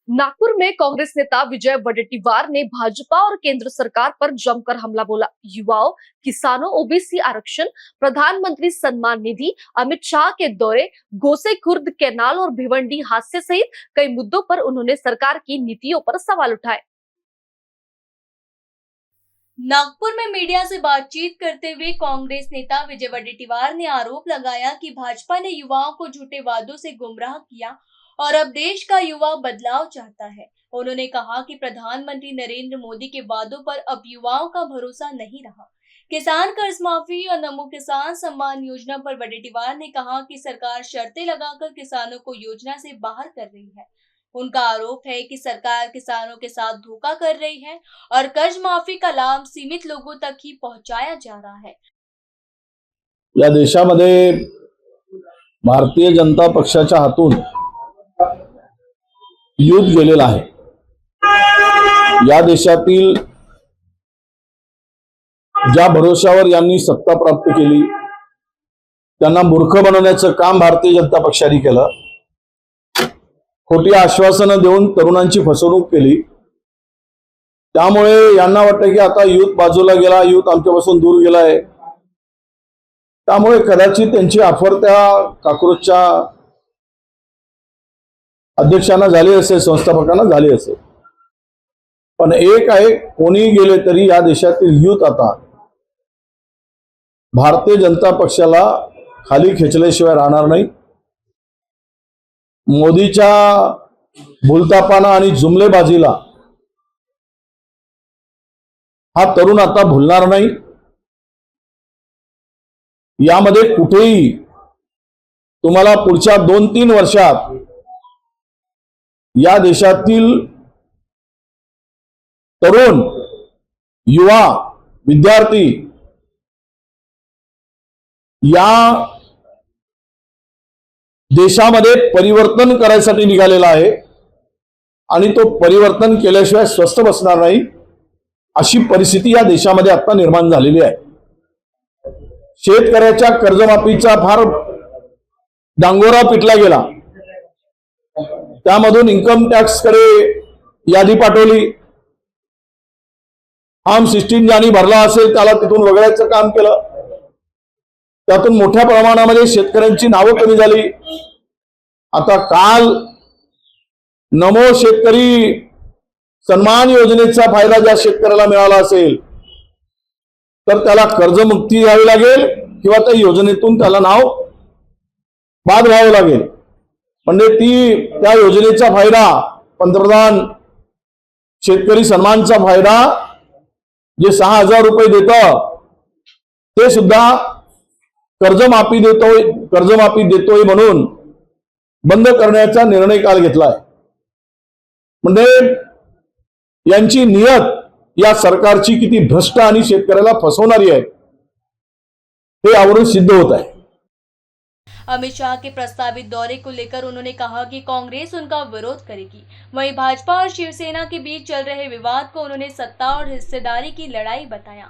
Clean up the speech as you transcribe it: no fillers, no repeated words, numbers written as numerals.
नागपुर में कांग्रेस नेता विजय वडेट्टीवार ने भाजपा और केंद्र सरकार पर जमकर हमला बोला। युवाओं, किसानों, ओबीसी आरक्षण, प्रधानमंत्री सम्मान निधि, अमित शाह के दौरे, गोसेखुर्द कैनाल और भिवंडी हादसे सहित कई मुद्दों पर उन्होंने सरकार की नीतियों पर सवाल उठाए। नागपुर में मीडिया से बातचीत करते हुए कांग्रेस नेता विजय वडेट्टीवार ने आरोप लगाया कि भाजपा ने युवाओं को झूठे वादों से गुमराह किया और अब देश का युवा बदलाव चाहता है। उन्होंने कहा कि प्रधानमंत्री नरेंद्र मोदी के वादों पर अब युवाओं का भरोसा नहीं रहा। किसान कर्ज माफी और नमो किसान सम्मान योजना पर वडेट्टीवार ने कहा कि सरकार शर्तें लगाकर किसानों को योजना से बाहर कर रही है। उनका आरोप है कि सरकार किसानों के साथ धोखा कर रही है और कर्ज माफी का लाभ सीमित लोगों तक ही पहुंचाया जा रहा है। या देशामध्ये भारतीय जनता पक्षाच्या हातून युद्ध गेलेला आहे। या देशातील ज्या भरोशावर यांनी सत्ता प्राप्त केली त्यांना मूर्ख बनवण्याचं काम भारतीय जनता पक्षाने केलं। खोटी आश्वासनं देऊन तरुणांची फसवणूक केली। त्यामुळे यांना वाटतं की आता युद्ध बाजूला गेला, युद्ध आमच्यापासून दूर गेलाय। त्यामुळे कदाचित त्यांची ऑफर त्या काँग्रेसच्या अध्यक्षांना झाली असेल, संस्थापकांना झाली असेल। पण एक आहे, कोणी गेले तरी या देशातील युद्ध आता भारतीय जनता पक्षाला खाली खेचल्याशिवाय राहणार नाही। मोदीच्या भूलथापांना आणि जुमलेबाजीला हा तरुण आता भुलणार नाही। यामध्ये कुठेही तुम्हाला पुढच्या 2-3 वर्षात या देशातील तरुण, युवा, विद्यार्थी या देशामध्ये परिवर्तन करायसाठी निघालेला आहे आणि तो परिवर्तन केल्याशिवाय स्वस्थ बसणार नाही, अशी परिस्थिती या देशामध्ये आता निर्माण झालेली आहे। शेतकऱ्याच्या कर्जमाफीचा फार डांगोरा पिटला गेला। त्यामधून इन्कम टॅक्स कडे यादी पाठवली। फॉर्म 16 ज्यांनी भरला असेल त्याला तिथून वगळायचं काम केलं। त्यातून मोठ्या प्रमाणामध्ये शेतकऱ्यांची नावं कमी झाली। आता काल नमो शेतकरी सन्मान योजनेचा फायदा ज्या शेतकऱ्याला मिळाला असेल तर त्याला कर्जमुक्ती द्यावी लागेल किंवा त्या योजनेतून त्याला नाव बाद व्हावं लागेल। म्हणजे त्या योजनेचा फायदा, पंतप्रधान शेतकरी सन्मानचा फायदा जे 6,000 रुपये देतं ते सुद्धा कर्जमाफी देतोय म्हणून बंद करण्याचा निर्णय काल घेतलाय। म्हणजे यांची नियत या सरकारची किती भ्रष्ट आणि शेतकऱ्याला फसवणारी आहे हे यावरून सिद्ध होत आहे। अमित शाह के प्रस्तावित दौरे को लेकर उन्होंने कहा कि कांग्रेस उनका विरोध करेगी। वहीं भाजपा और शिवसेना के बीच चल रहे विवाद को उन्होंने सत्ता और हिस्सेदारी की लड़ाई बताया।